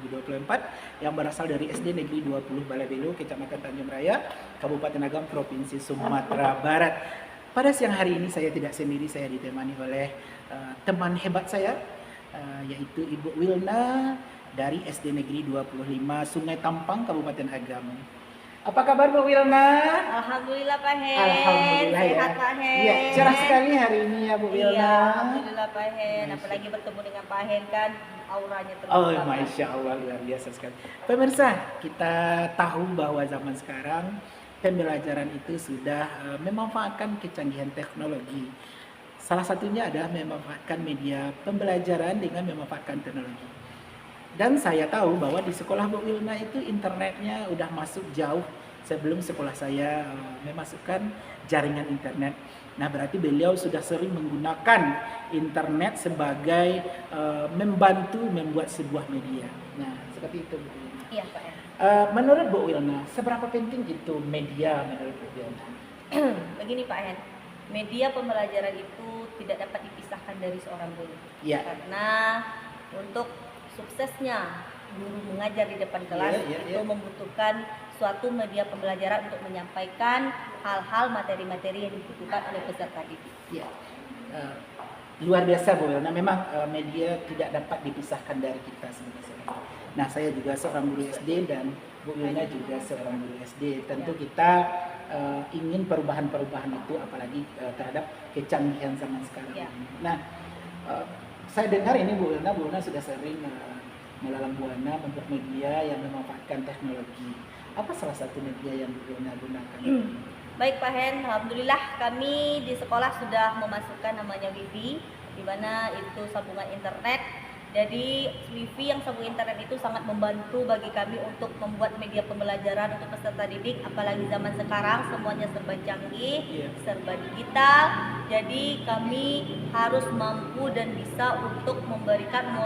2024 yang berasal dari SD Negeri 20 Balabelo, Kecamatan Tanjung Raya, Kabupaten Agam, Provinsi Sumatera Barat. Pada siang hari ini saya tidak sendiri, saya ditemani oleh teman hebat saya, yaitu Ibu Wilna dari SD Negeri 25 Sungai Tampang, Kabupaten Agam. Apa kabar Bu Wilna? Alhamdulillah Pak Hen. Alhamdulillah ya. Sehat Pak Hen. Iya, cerah sekali hari ini ya Bu Wilna. Iya, alhamdulillah Pak Hen. Apalagi bertemu dengan Pak Hen kan auranya terbuka. Oh, Masya Allah, luar biasa sekali. Pemirsa, kita tahu bahwa zaman sekarang pembelajaran itu sudah memanfaatkan kecanggihan teknologi. Salah satunya adalah memanfaatkan media pembelajaran dengan memanfaatkan teknologi. Dan saya tahu bahwa di sekolah Bu Wilna itu internetnya udah masuk jauh sebelum sekolah saya memasukkan jaringan internet. Nah, berarti beliau sudah sering menggunakan internet sebagai membantu membuat sebuah media. Nah, seperti itu Bu Wilna. Iya Pak Hen. Menurut Bu Wilna, seberapa penting itu media menurut Bu Wilna? Begini Pak Hen, media pembelajaran itu tidak dapat dipisahkan dari seorang guru. Iya. Karena untuk suksesnya guru mengajar di depan kelas itu membutuhkan suatu media pembelajaran untuk menyampaikan hal-hal materi-materi yang dibutuhkan oleh peserta didik. Ya, luar biasa Bu Wilna. Memang media tidak dapat dipisahkan dari kita sebenarnya. Nah, saya juga seorang guru SD dan Bu Wilna juga seorang guru SD. Tentu kita ingin perubahan-perubahan itu, apalagi terhadap kecanggihan zaman sekarang. Ya. Nah, saya dengar ini Bu Wilna sudah sering melalang buana membuat media yang memanfaatkan teknologi. Apa salah satu media yang Bu Wilna gunakan? Baik Pak Hen, alhamdulillah kami di sekolah sudah memasukkan namanya Wifi, di mana itu sambungan internet. Jadi Wifi yang sambung internet itu sangat membantu bagi kami untuk membuat media pembelajaran untuk peserta didik, apalagi zaman sekarang semuanya serba canggih, serba digital. Jadi kami harus mampu dan bisa untuk memberikan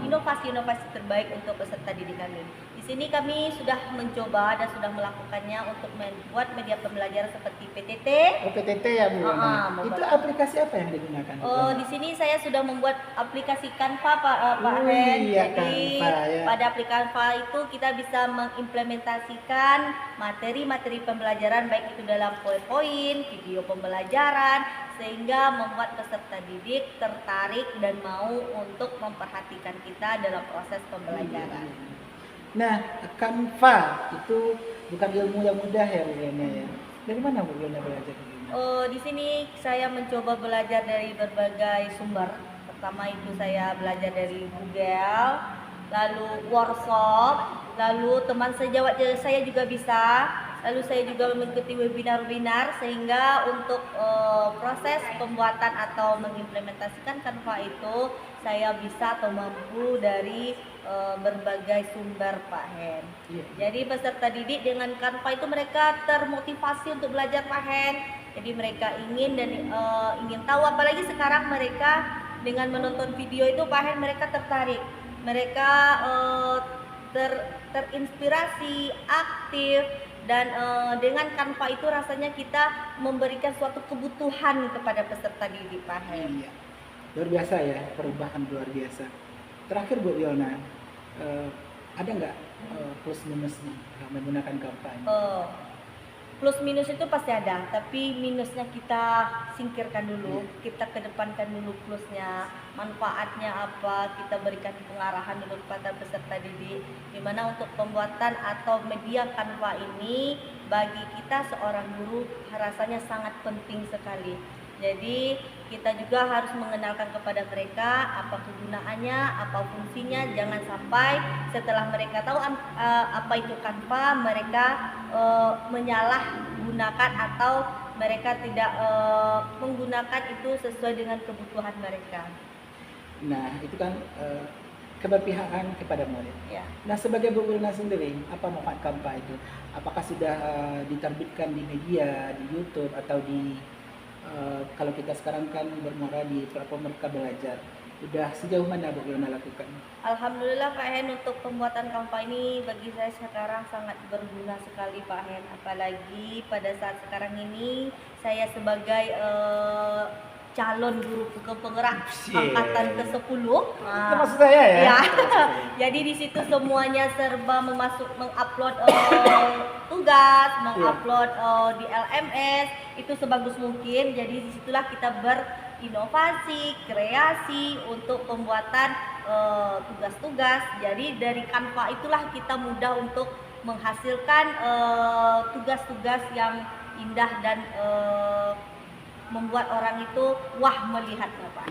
inovasi-inovasi terbaik untuk peserta didik kami. Di sini kami sudah mencoba dan sudah melakukannya untuk membuat media pembelajaran seperti PTT. Oh, PTT ya Bu Wilna. Itu membuat- aplikasi apa yang digunakan? Bu Wilna? Di sini saya sudah membuat aplikasi Canva Pak Oh, Hen. iya, Jadi Canva, ya. pada aplikasi Canva itu kita bisa mengimplementasikan materi-materi pembelajaran baik itu dalam PowerPoint, video pembelajaran, sehingga membuat peserta didik tertarik dan mau untuk memperhatikan kita dalam proses pembelajaran. Nah, Canva itu bukan ilmu yang mudah ya Bu Wilna ya. Dari mana Bu Wilna belajar ini? Di sini saya mencoba belajar dari berbagai sumber. Pertama itu saya belajar dari Google, lalu workshop, lalu teman sejawat saya juga bisa. Lalu saya juga mengikuti webinar-webinar sehingga untuk proses pembuatan atau mengimplementasikan Canva itu saya bisa atau mampu dari berbagai sumber Pak Hen. Iya. Jadi peserta didik dengan Canva itu mereka termotivasi untuk belajar Pak Hen. Jadi mereka ingin dan ingin tahu, apalagi sekarang mereka dengan menonton video itu Pak Hen mereka tertarik. Mereka terinspirasi, aktif, dan dengan Canva itu rasanya kita memberikan suatu kebutuhan kepada peserta didik Pak Hen. Iya. Luar biasa ya, perubahan luar biasa. Terakhir Bu Wilna, ada nggak plus minusnya menggunakan Canva ini? Plus minus itu pasti ada, tapi minusnya kita singkirkan dulu, kita kedepankan dulu plusnya, manfaatnya apa, kita berikan pengarahan dulu kepada peserta didik, dimana untuk pembuatan atau media Canva ini bagi kita seorang guru rasanya sangat penting sekali. Jadi kita juga harus mengenalkan kepada mereka apa kegunaannya, apa fungsinya. Jangan sampai setelah mereka tahu apa itu Canva, mereka menyalahgunakan atau mereka tidak menggunakan itu sesuai dengan kebutuhan mereka. Nah, itu kan keberpihakan kepada murid. Ya. Nah, sebagai Bu Wilna sendiri, apa manfaat Canva itu? Apakah sudah diterbitkan di media, di YouTube, atau di kalau kita sekarang kan bermuara di platform Merdeka Belajar, udah sejauh mana Bu Wilna lakukan? Alhamdulillah Pak Hen, untuk pembuatan Canva ini bagi saya sekarang sangat berguna sekali Pak Hen. Apalagi pada saat sekarang ini saya sebagai calon guru penggerak angkatan ke-10. Itu maksud saya ya? Ya. Jadi di situ semuanya serba mengupload tugas, mengupload di LMS, itu sebagus mungkin. Jadi disitulah kita berinovasi, kreasi untuk pembuatan tugas-tugas. Jadi dari Canva itulah kita mudah untuk menghasilkan tugas-tugas yang indah dan membuat orang itu wah melihatnya Pak.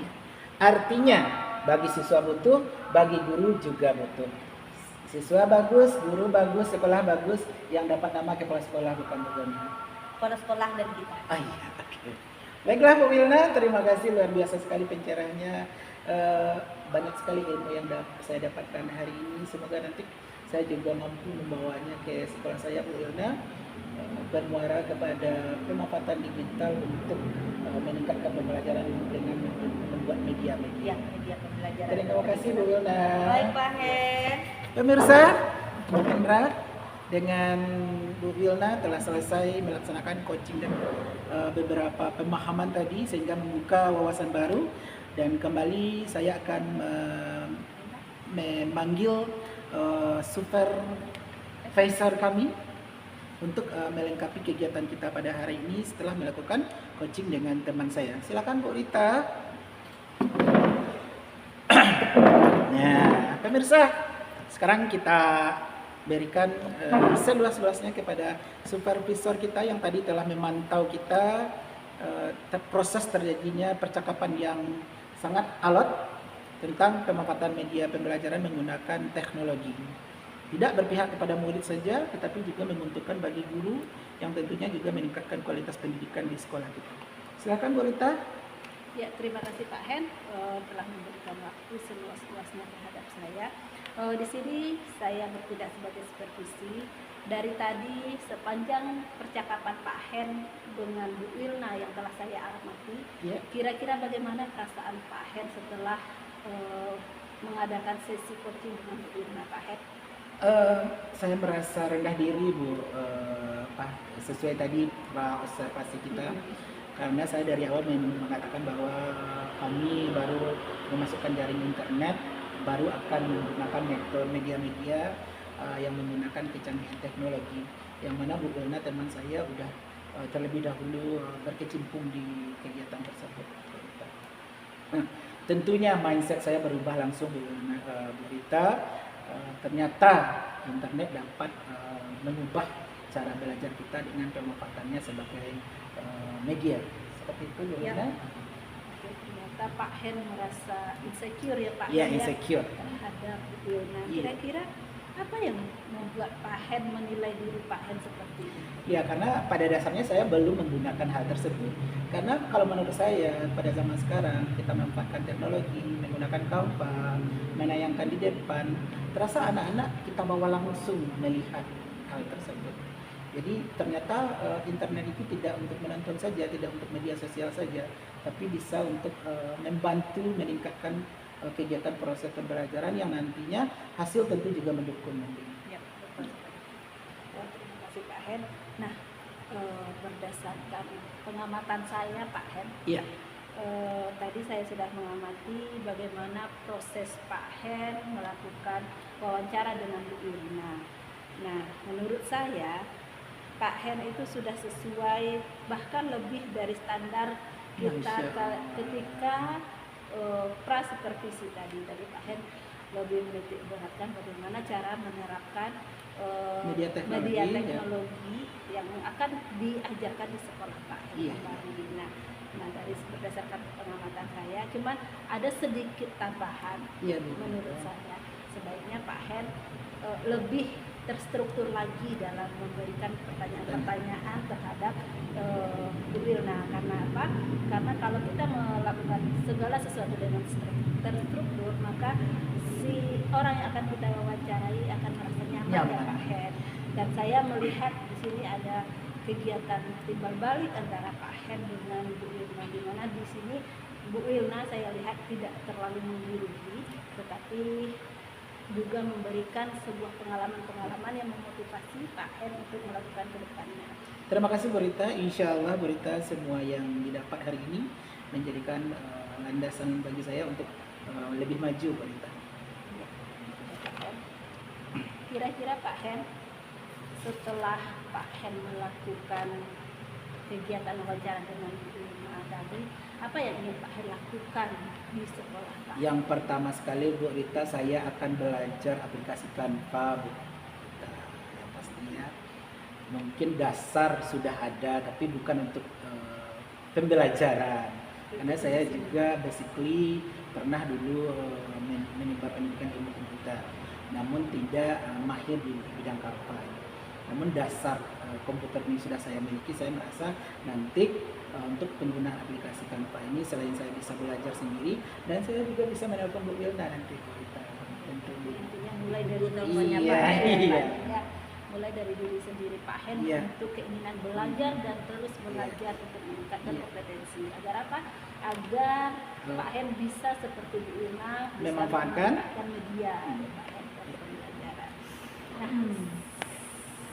Artinya bagi siswa butuh, bagi guru juga butuh. Siswa bagus, guru bagus, sekolah bagus, yang dapat nama kepala sekolah bukan Bu Wilna. Kepala sekolah dan kita. Iya, oke. Baiklah Bu Wilna, terima kasih, luar biasa sekali pencerahannya. Banyak sekali ilmu yang saya dapatkan hari ini. Semoga nanti saya juga mampu membawanya ke sekolah saya Bu Wilna, bermuara kepada pemanfaatan digital untuk meningkatkan pembelajaran dengan membuat media-media. Ya, media pembelajaran. Terima kasih Bu Wilna. Baik Pak Hen. Pemirsa, Bu Hendra dengan Bu Wilna telah selesai melaksanakan coaching dan beberapa pemahaman tadi sehingga membuka wawasan baru, dan kembali saya akan memanggil supervisor kami untuk melengkapi kegiatan kita pada hari ini setelah melakukan coaching dengan teman saya. Silakan Bu Rita. Nah, pemirsa, sekarang kita berikan seluas-luasnya kepada supervisor kita yang tadi telah memantau kita proses terjadinya percakapan yang sangat alot tentang pemanfaatan media pembelajaran menggunakan teknologi. Tidak berpihak kepada murid saja, tetapi juga menguntungkan bagi guru yang tentunya juga meningkatkan kualitas pendidikan di sekolah kita. Silakan Bu Rita. Ya, terima kasih Pak Hen telah memberikan waktu seluas-luasnya terhadap saya. Di sini saya bertindak sebagai supervisi. Dari tadi sepanjang percakapan Pak Hen dengan Bu Wilna yang telah saya amati, kira-kira bagaimana perasaan Pak Hen setelah mengadakan sesi coaching dengan Bu Wilna, Pak Hen? Saya merasa rendah diri Bu, sesuai tadi observasi kita, karena saya dari awal mengatakan bahwa kami baru memasukkan jaring internet, baru akan menggunakan metode media-media yang menggunakan kecanggihan teknologi, yang mana Bu Wilna teman saya udah terlebih dahulu berkecimpung di kegiatan tersebut. Nah, tentunya mindset saya berubah langsung Bu Rita. Ternyata internet dapat mengubah cara belajar kita dengan pemanfaatannya sebagai media. Seperti itu Bu Rita. Ternyata Pak Hen merasa insecure ya Pak Iya, Hen, insecure. terhadap Bu Wilna. Iya. Kira-kira apa yang membuat Pak Hen menilai diri Pak Hen seperti ini? Ya, karena pada dasarnya saya belum menggunakan hal tersebut. Karena kalau menurut saya pada zaman sekarang kita memanfaatkan teknologi, menggunakan Canva, menayangkan di depan, terasa anak-anak kita bawa langsung melihat hal tersebut. Jadi ternyata internet itu tidak untuk menonton saja, tidak untuk media sosial saja, tapi bisa untuk membantu meningkatkan kegiatan proses pembelajaran yang nantinya hasil tentu juga mendukung nanti. Ya, betul sekali. Terima kasih Pak Hen. Nah, berdasarkan pengamatan saya Pak Hen, Iya. tadi saya sudah mengamati bagaimana proses Pak Hen melakukan wawancara dengan Bu Wilna. Nah, menurut saya Pak Hen itu sudah sesuai, bahkan lebih dari standar kita ketika prasupervisi tadi Pak Hen lebih menitik beratkan bagaimana cara menerapkan Media teknologi, yang akan diajarkan di sekolah Pak Hen. Iya. Nah, dari berdasarkan pengamatan saya, cuman ada sedikit tambahan. Iya, Bu. Menurut saya sebaiknya Pak Hen lebih terstruktur lagi dalam memberikan pertanyaan-pertanyaan terhadap Bu Wilna. Karena apa? Karena kalau kita melakukan segala sesuatu dengan terstruktur, maka si orang yang akan kita wawancarai akan merasa nyaman ya Pak Hen. Dan saya melihat di sini ada kegiatan timbal balik antara Pak Hen dengan Bu Wilna, di mana di sini Bu Wilna saya lihat tidak terlalu menggurui, tetapi juga memberikan sebuah pengalaman-pengalaman yang memotivasi Pak Hen untuk melakukan ke depannya. Terima kasih Bu Rita. Insya Allah Bu Rita semua yang didapat hari ini menjadikan landasan bagi saya untuk lebih maju Bu Rita. Kira-kira Pak Hen, setelah Pak Hen melakukan kegiatan wawancara dengan Bu Wilna tadi, apa yang ingin Pak Hen lakukan di sekolah Pak? Yang pertama sekali Bu Rita, saya akan belajar aplikasi Canva Bu Rita. Yang pastinya mungkin dasar sudah ada, tapi bukan untuk pembelajaran. Karena saya juga basically pernah dulu menimba pendidikan ilmu komputer, namun tidak mahir di bidang Canva. Namun dasar komputer ini sudah saya miliki. Saya merasa nanti untuk penggunaan aplikasi Canva ini selain saya bisa belajar sendiri, dan saya juga bisa menelpon Bu Wilna nanti kita tentu. Intinya mulai dari teleponnya Iya, Pak Hen. iya. Ya, mulai dari diri sendiri Pak Hen Iya. untuk keinginan belajar dan terus belajar untuk meningkatkan Iya. kompetensi. Agar apa? Agar Pak Hen bisa seperti Bu Wilna bisa Memanfaatkan media Pak Hen dalam pembelajaran. Nah,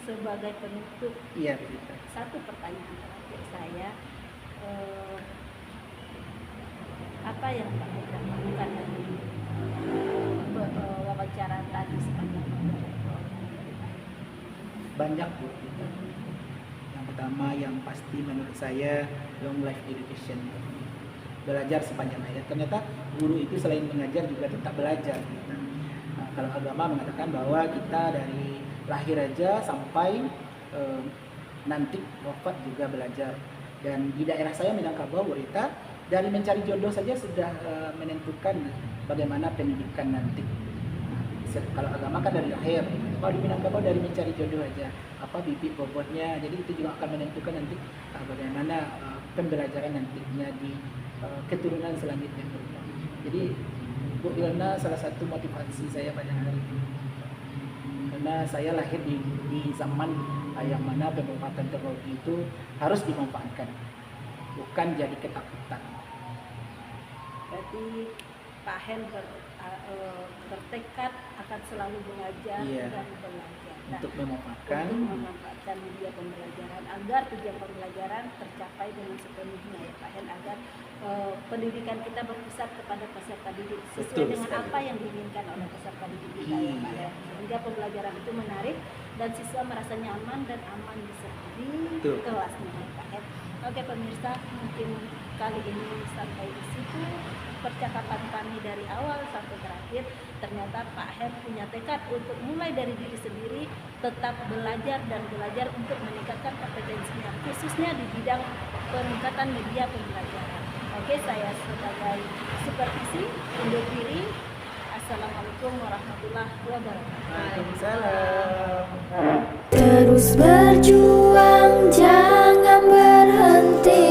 sebagai penutup, iya Bu Rita. satu pertanyaan terakhir saya, apa yang Pak Hen lakukan dari wawancara tadi sepanjang Banyak Bu Rita. Yang pertama yang pasti menurut saya long life education, belajar sepanjang hayat. Ternyata guru itu selain mengajar juga tetap belajar. Nah, kalau agama mengatakan bahwa kita dari lahir aja sampai nanti wafat juga belajar. Dan di daerah saya Minangkabau Bu Rita, dari mencari jodoh saja sudah menentukan bagaimana pendidikan nanti. Kalau agama kan dari lahir, kalau di Minangkabau dari mencari jodoh aja, apa bibit bobotnya, jadi itu juga akan menentukan nanti bagaimana pembelajaran nantinya di keturunan selanjutnya. Jadi Bu Wilna salah satu motivasi saya pada hari ini, karena saya lahir di zaman yang mana pemanfaatan teknologi itu harus dimanfaatkan, bukan jadi ketakutan. Berarti Pak Hen bertekad akan selalu belajar Iya. dan belajar. Nah, Untuk memanfaatkan untuk memanfaatkan media pembelajaran agar tujuan pembelajaran tercapai dengan sepenuhnya ya Pak Hen, agar pendidikan kita berpusat kepada peserta didik sesuai Betul dengan sekali. apa yang diinginkan oleh peserta didik kita ya Pak Iya. Hen, sehingga pembelajaran itu menarik dan siswa merasa nyaman dan aman di Betul. kelasnya ya Pak Hen. Oke pemirsa, mungkin kali ini sampai di situ percakapan kami dari awal sampai terakhir. Ternyata Pak Hen punya tekad untuk mulai dari diri sendiri, tetap belajar dan belajar untuk meningkatkan kompetensinya, khususnya di bidang peningkatan media pembelajaran. Oke, saya sebagai supervisi undur diri. Assalamualaikum warahmatullahi wabarakatuh. Waalaikumsalam. Terus berjuang, jangan berhenti.